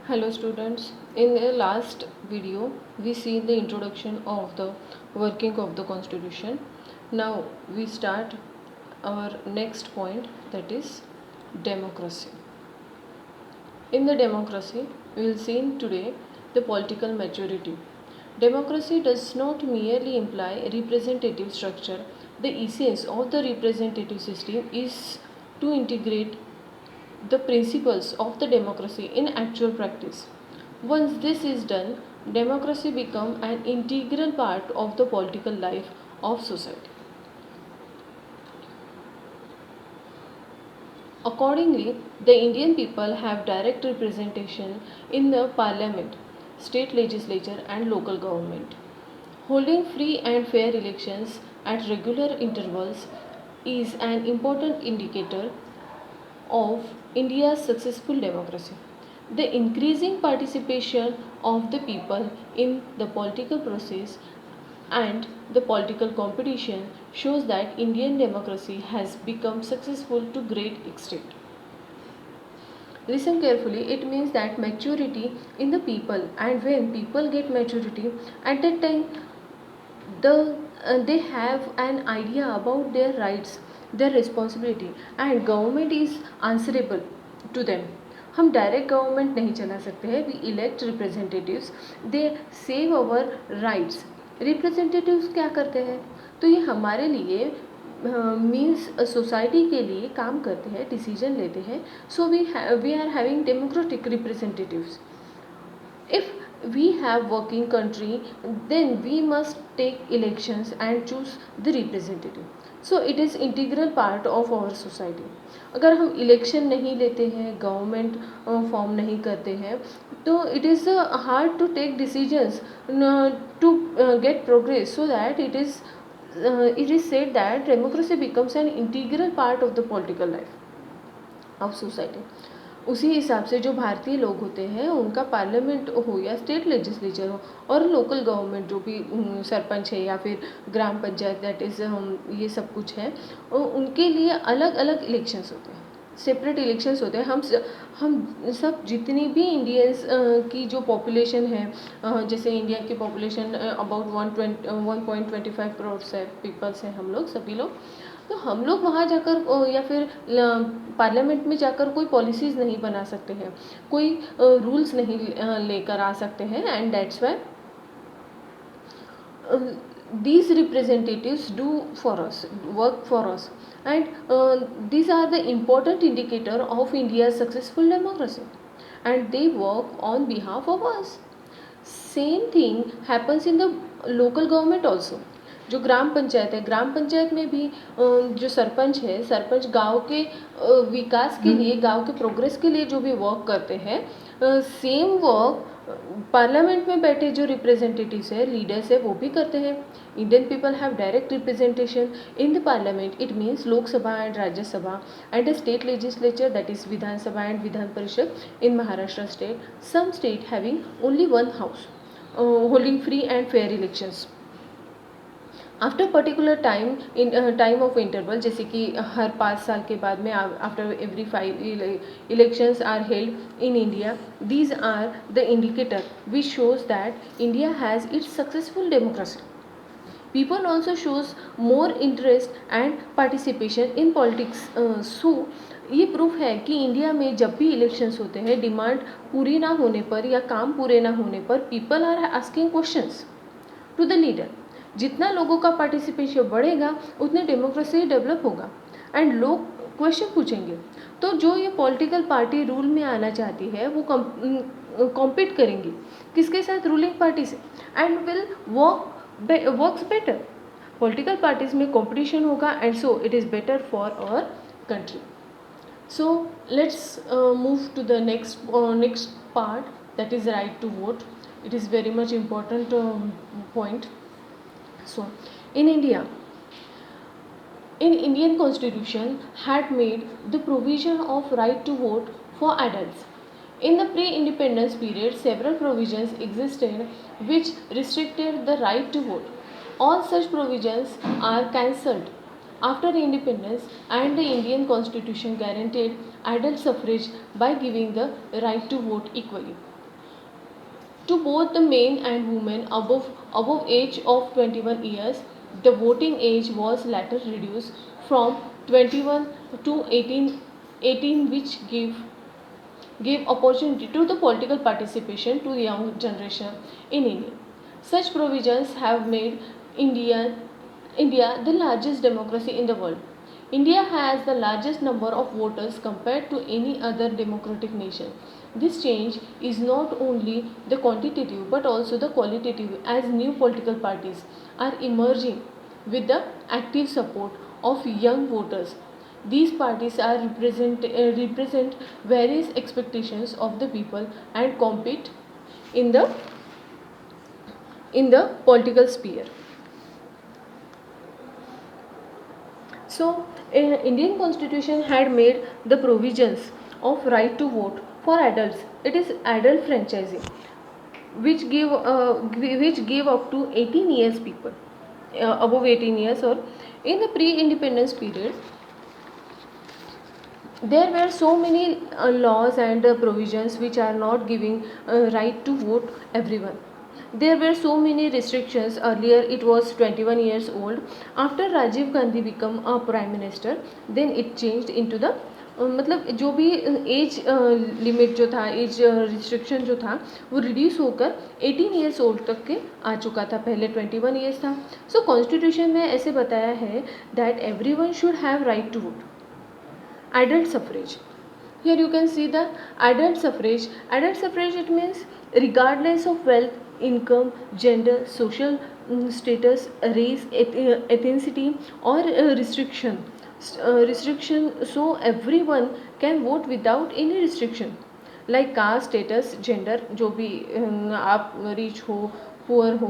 Hello students, in the last video we see the introduction of the working of the constitution. Now we start our next point, that is democracy. In the democracy we will see today the political maturity. Democracy does not merely imply representative structure. The essence of the representative system is to integrate the principles of the democracy in actual practice. Once this is done, democracy becomes an integral part of the political life of society. Accordingly, the Indian people have direct representation in the parliament, state legislature and local government. Holding free and fair elections at regular intervals is an important indicator of India's successful democracy. The increasing participation of the people in the political process and the political competition shows that Indian democracy has become successful to great extent. Listen carefully, it means that maturity in the people, and when people get maturity, at that time they have an idea about their rights, their responsibility, and government is answerable to them. हम direct government नहीं चला सकते हैं, we elect representatives, they save our rights. Representatives क्या करते हैं? तो ये हमारे लिए मीन्स सोसाइटी के लिए काम करते हैं, डिसीजन लेते हैं. So we are having democratic representatives. If we have working country, then we must take elections and choose the representative. So it is integral part of our society. अगर हम election नहीं लेते हैं, गवर्नमेंट फॉर्म नहीं करते हैं, तो it is hard to take decisions to get progress. So that it is said that democracy becomes an integral part of the political life of society. उसी हिसाब से जो भारतीय लोग होते हैं, उनका पार्लियामेंट हो या स्टेट लेजिस्लेचर हो और लोकल गवर्नमेंट जो भी सरपंच है या फिर ग्राम पंचायत, दैट इज़ ये सब कुछ है, उनके लिए अलग अलग इलेक्शंस होते हैं, सेपरेट इलेक्शंस होते हैं. हम सब जितनी भी इंडियंस की जो पॉपुलेशन है, जैसे इंडिया की पॉपुलेशन अबाउट 1.25 करोड़ है, पीपल्स हैं हम लोग, सभी लोग. तो हम लोग वहाँ जाकर या फिर पार्लियामेंट में जाकर कोई पॉलिसीज़ नहीं बना सकते हैं, कोई रूल्स नहीं लेकर आ सकते हैं. And that's why these representatives do for us, work for us, and these are the important indicator of India's successful democracy, and they work on behalf of us. Same thing happens in the local government also. जो ग्राम पंचायत है, ग्राम पंचायत में भी जो सरपंच है, सरपंच गांव के विकास के लिए, गांव के प्रोग्रेस के लिए जो भी वर्क करते हैं, सेम वर्क पार्लियामेंट में बैठे जो रिप्रेजेंटेटिव्स है, लीडर्स है, वो भी करते हैं. Indian people have direct representation in the parliament. It means Lok Sabha and Rajya Sabha and the state legislature, that is Vidhan Sabha and Vidhan Parishad in Maharashtra state. Some state having only one house holding free and fair elections after particular time, in time of interval, जैसे कि हर 5 साल के बाद में, after every 5 elections are held in India. These are the indicator which shows that India has its successful democracy. People also shows more interest and participation in politics. So ये proof है कि इंडिया में जब भी elections होते हैं, demand पूरी ना होने पर या काम पूरे ना होने पर, people are asking questions to the leader. जितना लोगों का पार्टिसिपेशन बढ़ेगा, उतने डेमोक्रेसी डेवलप होगा एंड लोग क्वेश्चन पूछेंगे. तो जो ये पॉलिटिकल पार्टी रूल में आना चाहती है, वो कॉम्पीट करेंगी किसके साथ? रूलिंग पार्टी से, and will works better. Political parties में कंपटीशन होगा, and so it is better for our country. So let's move to the next part, that is right to vote. It is very much important point. So, in Indian Constitution had made the provision of right to vote for adults. In the pre-independence period, several provisions existed which restricted the right to vote. All such provisions are cancelled after independence, and the Indian Constitution guaranteed adult suffrage by giving the right to vote equally. To both the men and women above age of 21 years, the voting age was later reduced from 21 to 18, which gave opportunity to the political participation to the young generation in India. Such provisions have made India the largest democracy in the world. India has the largest number of voters compared to any other democratic nation. This change is not only the quantitative but also the qualitative, as new political parties are emerging with the active support of young voters. These parties represent various expectations of the people and compete in the political sphere. So, Indian Constitution had made the provisions of right to vote for adults. It is adult franchising, which gave up to 18 years people, above 18 years, or in the pre-independence period. There were so many laws and provisions which are not giving right to vote everyone. There were so many restrictions. Earlier it was 21 years old. After Rajiv Gandhi became a prime minister, then it changed into the मतलब जो भी age limit जो था, as restriction जो था, वो reduce होकर 18 years old तक के आ चुका था. पहले 21 ईयर्स था. सो कॉन्स्टिट्यूशन में ऐसे बताया है that everyone should have right to vote. Adult suffrage. Here you can see the adult suffrage. Adult suffrage, it means regardless of wealth, income, gender, social status, race, ethnicity, or restriction. So everyone can vote without any restriction. Like caste, status, gender, जो भी आप rich हो, poor हो,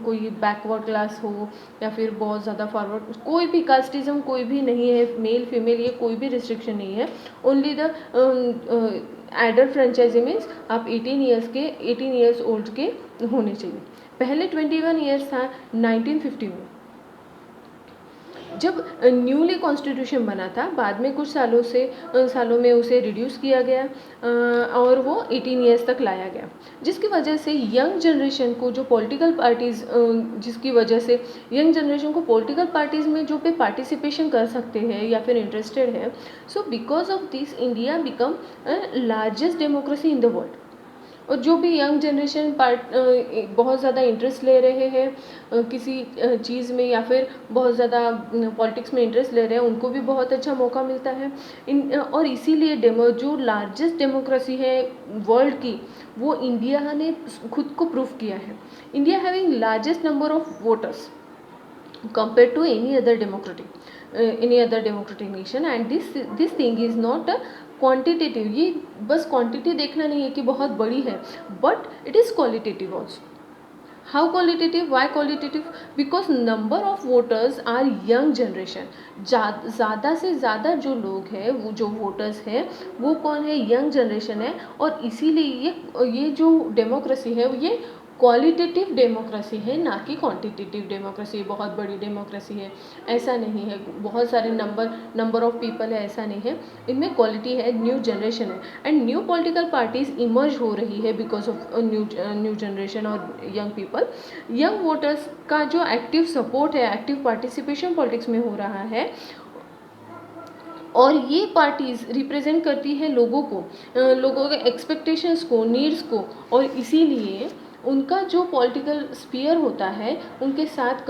कोई backward class हो, या फिर बहुत ज़्यादा फॉरवर्ड, कोई भी कास्टिज्म कोई भी नहीं है, मेल फीमेल ये कोई भी रिस्ट्रिक्शन नहीं है. Only the adult franchise means आप 18 ईयर्स ओल्ड के होने चाहिए. पहले 21 ईयर्स था 1950 में जब न्यूली कॉन्स्टिट्यूशन बना था. बाद में कुछ सालों में उसे रिड्यूस किया गया और वो 18 ईयर्स तक लाया गया, जिसकी वजह से यंग जनरेशन को जो पॉलिटिकल पार्टीज़ में जो पे पार्टिसिपेशन कर सकते हैं या फिर इंटरेस्टेड है. So because of this India become largest democracy in the world. और जो भी यंग जनरेशन बहुत ज़्यादा इंटरेस्ट ले रहे हैं किसी चीज़ में, या फिर बहुत ज़्यादा पॉलिटिक्स में इंटरेस्ट ले रहे हैं, उनको भी बहुत अच्छा मौका मिलता है. और इसीलिए जो लार्जेस्ट डेमोक्रेसी है वर्ल्ड की, वो इंडिया ने खुद को प्रूव किया है. India having largest number of voters compared to any other democratic nation. And this thing is not a quantitative. ये बस क्वांटिटी देखना नहीं है कि बहुत बड़ी है, but it is qualitative also. How qualitative? Why qualitative? Because number of voters are young generation. ज़्यादा से ज़्यादा जो लोग हैं, वो जो वोटर्स हैं, वो कौन है? यंग जनरेशन है. और इसीलिए ये जो डेमोक्रेसी है ये क्वालिटेटिव डेमोक्रेसी है, ना कि क्वांटिटेटिव डेमोक्रेसी. बहुत बड़ी डेमोक्रेसी है ऐसा नहीं है, बहुत सारे नंबर ऑफ पीपल है ऐसा नहीं है. इनमें क्वालिटी है, न्यू जनरेशन है. And new political parties emerge हो रही है बिकॉज ऑफ न्यू जनरेशन और यंग पीपल. यंग वोटर्स का जो एक्टिव सपोर्ट है, एक्टिव पार्टिसिपेशन पॉलिटिक्स में हो रहा है, और ये पार्टीज़ रिप्रेजेंट करती है लोगों के एक्सपेक्टेशंस को, नीड्स को. और इसीलिए उनका जो पॉलिटिकल स्फीयर होता है उनके साथ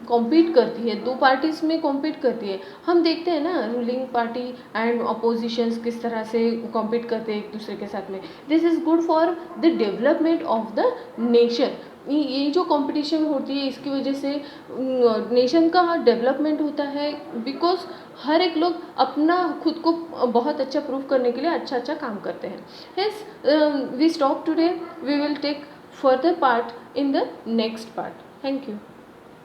कॉम्पीट करती है. दो पार्टीज़ में कॉम्पीट करती है. हम देखते हैं ना रूलिंग पार्टी एंड अपोजिशंस किस तरह से कॉम्पीट करते हैं एक दूसरे के साथ में. This is good for the development of the nation. ये जो कंपटीशन होती है इसकी वजह से नेशन का डेवलपमेंट होता है, बिकॉज हर एक लोग अपना खुद को बहुत अच्छा प्रूव करने के लिए अच्छा काम करते हैं. Hence we stop today. We will take further part in the next part. Thank you.